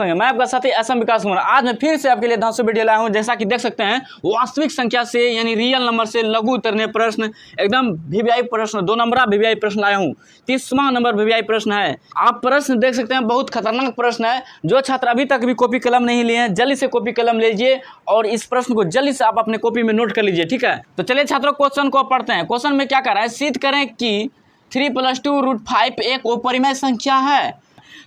संगे मैं आपका साथी एसएम विकास कुमार। आज मैं फिर से आपके लिए धांसू वीडियो लाया हूं। जैसा कि देख सकते हैं, वास्तविक संख्या से यानी रियल नंबर से लघु उतरने प्रश्न, एकदम वीवीआई प्रश्न, 2 नंबर वीवीआई प्रश्न लाया हूं। 30वां नंबर वीवीआई प्रश्न है। आप प्रश्न देख सकते हैं, बहुत खतरनाक प्रश्न है। जो छात्र अभी तक भी कॉपी कलम नहीं लिए हैं, जल्दी से कॉपी कलम लीजिए और इस प्रश्न को जल्दी से आप अपने कॉपी में नोट कर लीजिए, ठीक है। तो चलिए छात्रों, क्वेश्चन को पढ़ते हैं। क्वेश्चन में क्या कर रहा है, सिद्ध करें कि 3 + 2√5 एक अपरिमेय संख्या है।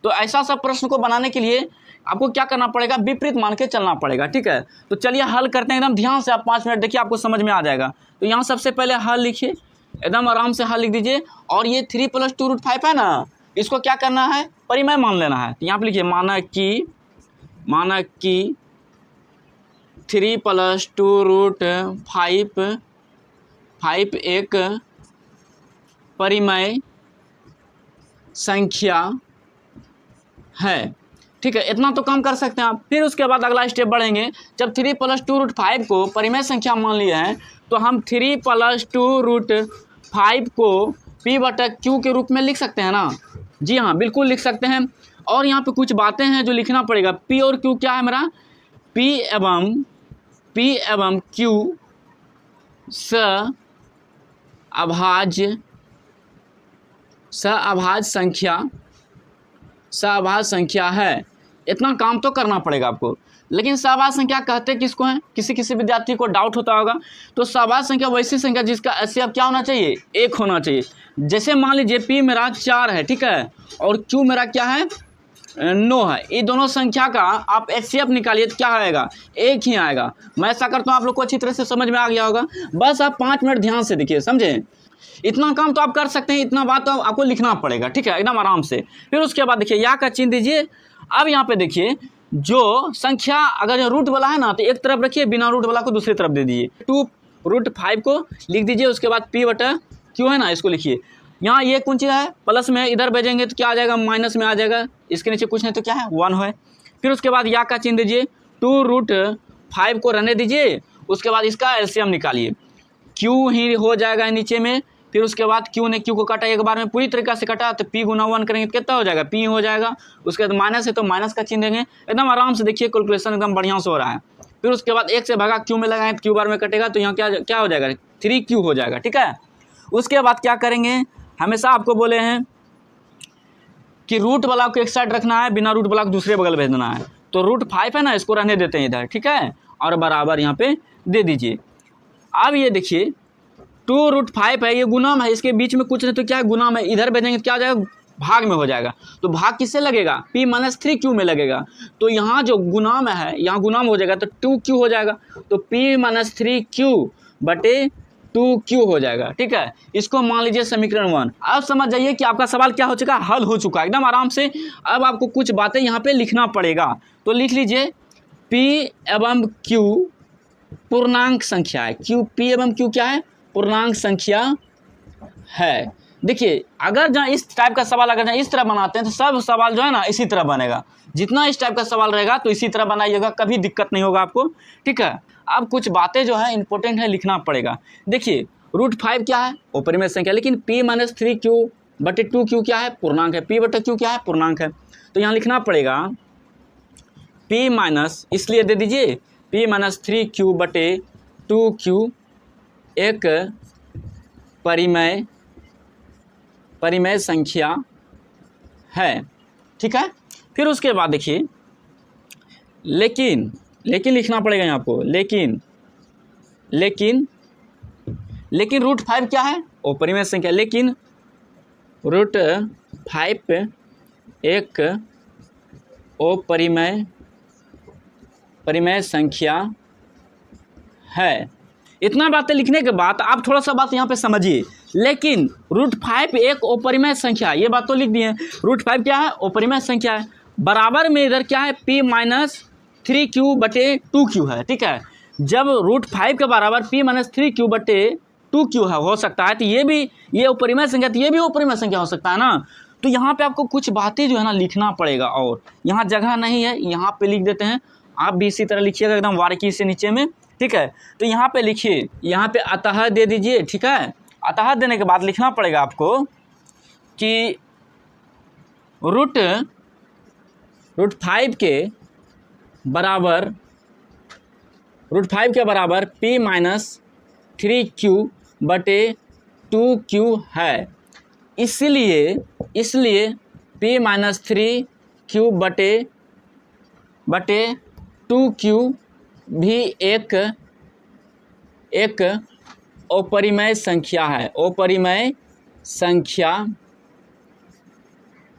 तो ऐसा सब प्रश्न को बनाने के लिए आपको क्या करना पड़ेगा, विपरीत मान के चलना पड़ेगा, ठीक है। तो चलिए हल करते हैं, एकदम ध्यान से। आप 5 मिनट देखिए, आपको समझ में आ जाएगा। तो यहाँ सबसे पहले हल लिखिए, एकदम आराम से हल लिख दीजिए। और ये 3 + 2√5 है ना, इसको क्या करना है, परिमेय मान लेना है। तो यहाँ पे लिखिए, माना कि 3 + 2√5 एक परिमेय संख्या है, ठीक है। इतना तो काम कर सकते हैं आप। फिर उसके बाद अगला स्टेप बढ़ेंगे। जब 3 + 2√5 को परिमेय संख्या मान लिए हैं, तो हम 3 + 2√5 को P/Q के रूप में लिख सकते हैं ना। जी हाँ, बिल्कुल लिख सकते हैं। और यहाँ पे कुछ बातें हैं जो लिखना पड़ेगा। P और Q क्या है मेरा, P एवं Q सहअभाज्य संख्या है। इतना काम तो करना पड़ेगा आपको। लेकिन सहअभाज्य संख्या कहते किसको हैं, किसी विद्यार्थी को डाउट होता होगा। तो सहअभाज्य संख्या वैसी संख्या जिसका HCF क्या होना चाहिए, 1 होना चाहिए। जैसे मान लीजिए P मेरा 4 है, ठीक है, और Q मेरा क्या है, 9 है। ये दोनों संख्या का आप HCF निकालिए तो क्या आएगा, 1 ही आएगा। मैं ऐसा करता हूँ, आप लोग को अच्छी तरह से समझ में आ गया होगा। बस आप 5 मिनट ध्यान से देखिए, समझे। इतना काम तो आप कर सकते हैं, इतना बात तो आपको लिखना पड़ेगा, ठीक है, एकदम आराम से। फिर उसके बाद देखिए, या का चिन्ह दीजिए। अब यहाँ पे देखिए, जो संख्या अगर रूट वाला है ना, तो एक तरफ रखिए, बिना रूट वाला को दूसरी तरफ दे दीजिए। 2√5 को लिख दीजिए। उसके बाद P/Q है ना, इसको लिखिए। यहाँ ये कौन चीज़ है, प्लस में, इधर भेजेंगे तो क्या आ जाएगा, माइनस में आ जाएगा। इसके नीचे कुछ नहीं तो क्या है, 1 है। फिर उसके बाद या का चिन्ह दीजिए, 2√5 को रहने दीजिए। उसके बाद इसका LCM निकालिए, Q ही हो जाएगा नीचे में। फिर उसके बाद Q ने Q को काटा, एक बार में पूरी तरीके से काटा, तो P × 1 करेंगे तो कितना हो जाएगा, P हो जाएगा। उसके बाद माइनस है तो माइनस का चिन्ह देंगे। एकदम आराम से देखिए, कैलकुलेशन एकदम बढ़िया से हो रहा है। फिर उसके बाद 1 से भागा Q में लगाएं तो Q बार में कटेगा, तो यहाँ क्या हो जाएगा, 3Q हो जाएगा, ठीक है। उसके बाद क्या करेंगे, हमेशा आपको बोले हैं कि रूट वाला को एक साइड रखना है, बिना रूट वाला को दूसरे बगल भेज देना है। तो √5 है ना, इसको रहने देते हैं इधर, ठीक है, और बराबर यहाँ पे दे दीजिए। अब ये देखिए, 2√5 है, ये गुणम है, इसके बीच में कुछ नहीं तो क्या है, गुणम है। इधर भेजेंगे तो क्या हो जाएगा, भाग में हो जाएगा। तो भाग किससे लगेगा, P - 3Q में लगेगा। तो यहाँ जो गुणम है, यहाँ गुणम हो जाएगा तो 2Q हो जाएगा। तो P - 3Q बटे 2Q हो जाएगा, ठीक है। इसको मान लीजिए समीकरण 1। अब समझ जाइए कि आपका सवाल क्या हो चुका है, हल हो चुका है, एकदम आराम से। अब आपको कुछ बातें यहाँ पे लिखना पड़ेगा। तो लिख लीजिए, P एवं Q पूर्णांक संख्या है। P एवं Q क्या है, पूर्णांक संख्या है। देखिए, अगर जहाँ इस टाइप का सवाल अगर जहाँ इस तरह बनाते हैं, तो सब सवाल जो है ना इसी तरह बनेगा। जितना इस टाइप का सवाल रहेगा तो इसी तरह बनाइएगा, कभी दिक्कत नहीं होगा आपको, ठीक है। अब कुछ बातें जो है इंपॉर्टेंट है, लिखना पड़ेगा। देखिए, √5 क्या है, अपरिमेय संख्या, लेकिन P - 3Q बटे 2Q क्या है, पूर्णांक है। P/Q क्या है, पूर्णांक है। तो यहाँ लिखना पड़ेगा P- इसलिए दे दीजिए, P - 3Q बटे 2Q एक परिमेय संख्या है, ठीक है। फिर उसके बाद देखिए, लेकिन लिखना पड़ेगा यहाँ आपको, लेकिन √5 क्या है, अपरिमेय संख्या। लेकिन √5 एक परिमेय संख्या है। इतना बातें लिखने के बाद आप थोड़ा सा बात यहाँ पे समझिए। लेकिन √5 एक अपरिमेय संख्या, ये बात तो लिख दिए। √5 क्या है, अपरिमेय संख्या है। बराबर में इधर क्या है, P - 3Q बटे 2Q है, ठीक है। जब √5 के बराबर P - 3Q बटे 2Q है, हो सकता है, तो ये अपरिमेय संख्या, तो ये भी अपरिमेय संख्या हो सकता है ना। तो यहाँ पे आपको कुछ बातें जो है ना लिखना पड़ेगा, और यहाँ जगह नहीं है, यहाँ पे लिख देते हैं। आप भी इसी तरह लिखिएगा, एकदम बारीकी से नीचे में, ठीक है। तो यहाँ पे लिखिए, यहाँ पे अतः दे दीजिए, ठीक है। अतः देने के बाद लिखना पड़ेगा आपको कि √5 के बराबर p माइनस 3q बटे 2q है। इसलिए p माइनस 3q बटे 2q भी एक अपरिमेय संख्या है, अपरिमेय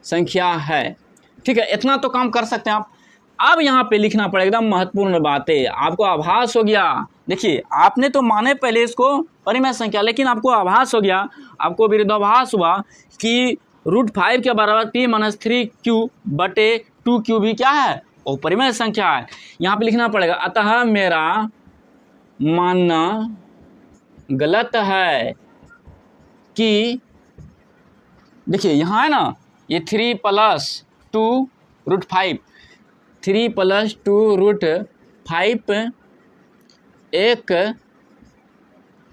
संख्या है। ठीक है, इतना तो काम कर सकते हैं आप। अब यहाँ पे लिखना पड़ेगा, एकदम महत्वपूर्ण बात है, आपको आभास हो गया। देखिए, आपने तो माने पहले इसको परिमेय संख्या, लेकिन आपको आभास हो गया, आपको विरोधाभास हुआ कि √5 के बराबर p माइनस 3q बटे 2q भी क्या है, अपरिमेय संख्या है। यहाँ पे लिखना पड़ेगा, अतः मेरा मानना गलत है कि, देखिए यहाँ है ना, ये 3 + 2 √5, 3 + 2 √5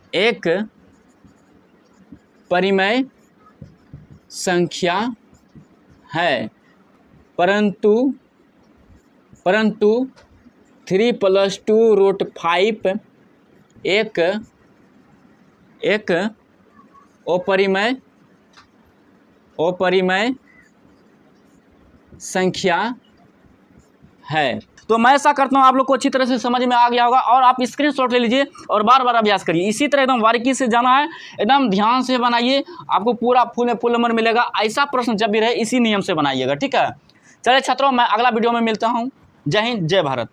एक परिमेय संख्या है, परंतु 3 + 2 √5 एक अपरिमेय संख्या है। तो मैं ऐसा करता हूँ, आप लोग को अच्छी तरह से समझ में आ गया होगा, और आप स्क्रीनशॉट ले लीजिए और बार बार अभ्यास करिए। इसी तरह एकदम बारीकी से जाना है, एकदम ध्यान से बनाइए, आपको पूरा फुल नंबर मिलेगा। ऐसा प्रश्न जब भी रहे इसी नियम से बनाइएगा, ठीक है। चलिए छात्रों, मैं अगला वीडियो में मिलता हूँ। जय हिंद, जय भारत।